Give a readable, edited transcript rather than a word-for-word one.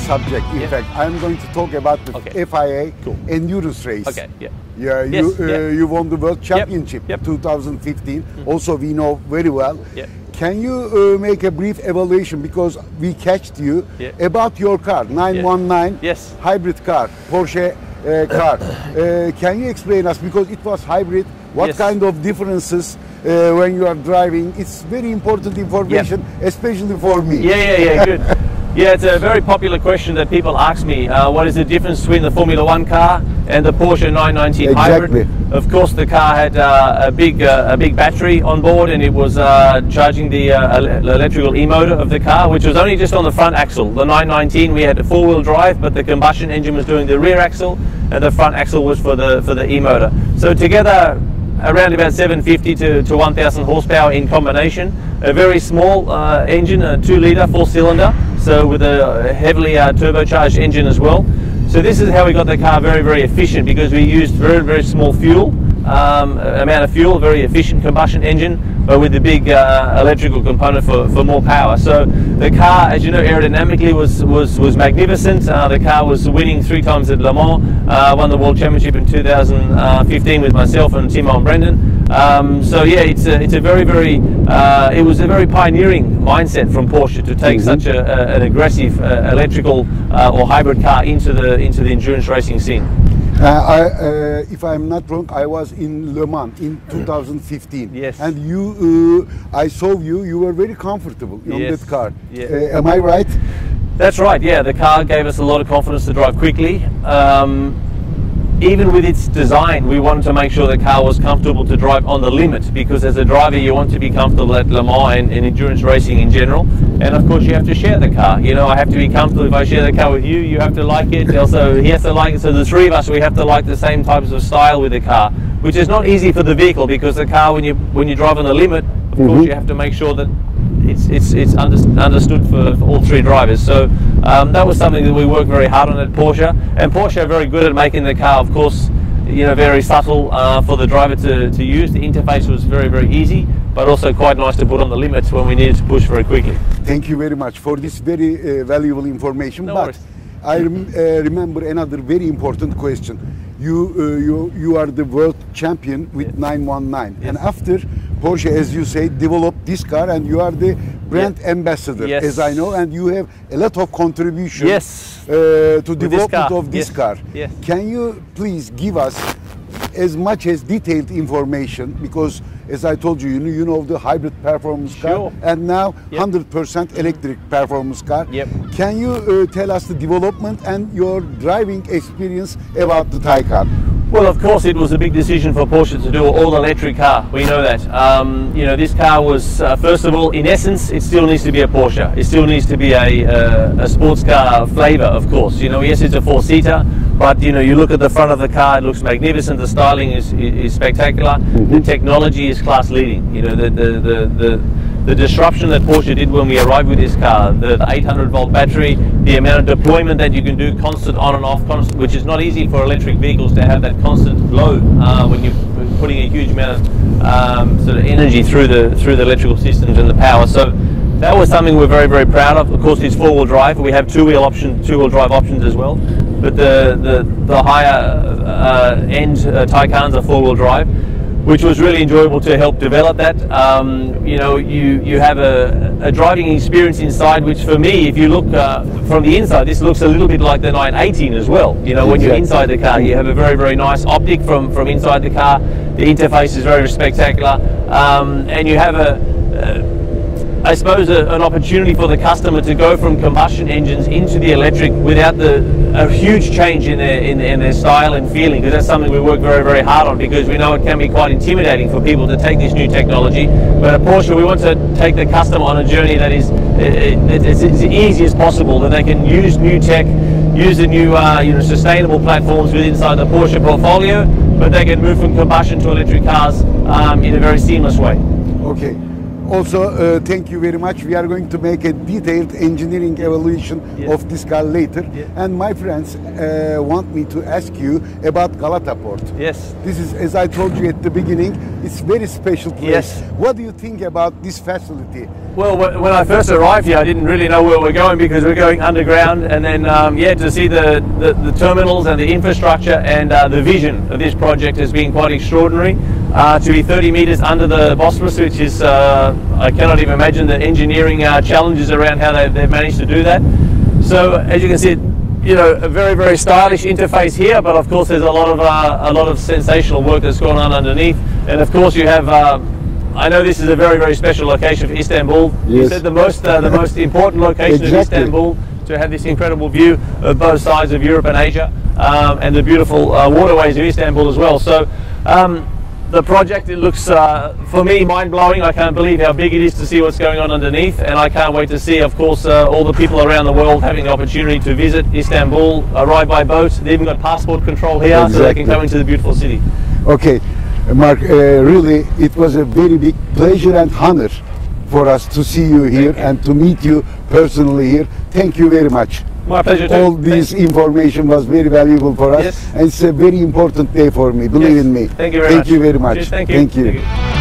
subject. In fact, I'm going to talk about the FIA endurance race. Okay. Yeah. Yeah, you won the World Championship 2015. Also, we know very well. Can you make a brief evaluation, because we catched you about your car, 919 hybrid car, Porsche car. Can you explain us, because it was hybrid, what kind of differences when you are driving? It's very important information, especially for me. Yeah, good. Yeah, it's a very popular question that people ask me. What is the difference between the Formula One car and the Porsche 919 hybrid? Of course, the car had a big battery on board, and it was charging the electrical e-motor of the car, which was only just on the front axle. The 919, we had a four-wheel drive, but the combustion engine was doing the rear axle, and the front axle was for the e-motor. So together, around about 750 to 1,000 horsepower in combination. A very small engine, a 2-litre 4-cylinder, so with a heavily turbocharged engine as well. So this is how we got the car very efficient, because we used very small fuel amount of fuel, very efficient combustion engine, but with the big electrical component for more power. So the car, as you know, aerodynamically was magnificent. The car was winning 3 times at Le Mans, won the World Championship in 2015 with myself and Timo and Brendan. So yeah, it's a very it was a very pioneering mindset from Porsche to take such an aggressive electrical or hybrid car into the endurance racing scene. If I'm not wrong, I was in Le Mans in 2015. Yes. And I saw you were very comfortable on that car. Am I right? That's right, yeah. The car gave us a lot of confidence to drive quickly. Even with its design, we wanted to make sure the car was comfortable to drive on the limit, because as a driver you want to be comfortable at Le Mans and endurance racing in general. And of course you have to share the car. You know, I have to be comfortable. If I share the car with you, you have to like it. Also, he has to like it. So the 3 of us, we have to like the same types of style with the car, which is not easy for the vehicle, because the car, when you drive on the limit, of course you have to make sure that it's understood for all 3 drivers. So that was something that we worked very hard on at Porsche, and Porsche are very good at making the car, of course, you know, very subtle for the driver to use. The interface was very easy, but also quite nice to put on the limits when we needed to push very quickly. Thank you very much for this very valuable information. No but worries. I remember another very important question. You are the world champion with 919, and after Porsche, as you say, developed this car, and you are the brand ambassador, as I know, and you have a lot of contribution to development of this car. Can you please give us as much as detailed information, because as I told you, you know the hybrid performance car, and now 100% electric performance car. Can you tell us the development and your driving experience about the Taycan? Well, of course, it was a big decision for Porsche to do an all-electric car. We know that. You know, this car was, first of all, in essence, it still needs to be a Porsche. It still needs to be a sports car flavor, of course. You know, yes, it's a 4-seater, but you know, you look at the front of the car, it looks magnificent. The styling is spectacular. The technology is class-leading. You know, the disruption that Porsche did when we arrived with this car, the 800-volt battery, the amount of deployment that you can do, constant on and off, which is not easy for electric vehicles to have that constant flow when you're putting a huge amount of sort of energy through the electrical systems and the power. So that was something we're very proud of. Of course, it's 4-wheel drive. We have two-wheel drive options as well. But the higher end Taycans are 4-wheel drive, which was really enjoyable to help develop that. You know, you have a driving experience inside, which for me, if you look from the inside, this looks a little bit like the 918 as well. You know, when you're inside the car, you have a very nice optic from inside the car. The interface is very spectacular, and you have I suppose an opportunity for the customer to go from combustion engines into the electric without a huge change in their style and feeling, because that's something we work very hard on, because we know it can be quite intimidating for people to take this new technology. But at Porsche, we want to take the customer on a journey that is it's as easy as possible, that they can use new tech, use the new you know, sustainable platforms inside the Porsche portfolio, but they can move from combustion to electric cars in a very seamless way. Okay. Also, thank you very much. We are going to make a detailed engineering evaluation of this car later. And my friends want me to ask you about Galataport. Yes. This is, as I told you at the beginning, it's very special place. Yes. What do you think about this facility? Well, when I first arrived here, I didn't really know where we're going because we're going underground, and then to see the terminals and the infrastructure and the vision of this project has been quite extraordinary. To be 30 meters under the Bosphorus, which is I cannot even imagine the engineering challenges around how they've managed to do that. So as you can see, a very, very stylish interface here, but of course there's a lot of sensational work that's gone on underneath, and of course you have. I know this is a very, very special location for Istanbul. Yes. You said the most important location of Istanbul, to have this incredible view of both sides of Europe and Asia, and the beautiful waterways of Istanbul as well. So the project, it looks for me mind-blowing. I can't believe how big it is to see what's going on underneath, and I can't wait to see, of course, all the people around the world having the opportunity to visit Istanbul, arrive by boat. They've even got passport control here, so they can come into the beautiful city. Okay, Mark, really it was a very big pleasure and honor for us to see you here and to meet you personally here. Thank you very much. My pleasure too. All this information was very valuable for us, and it's a very important day for me, believe in me. Thank you very much. Thank you very much. Cheers, thank you. Thank you. Thank you.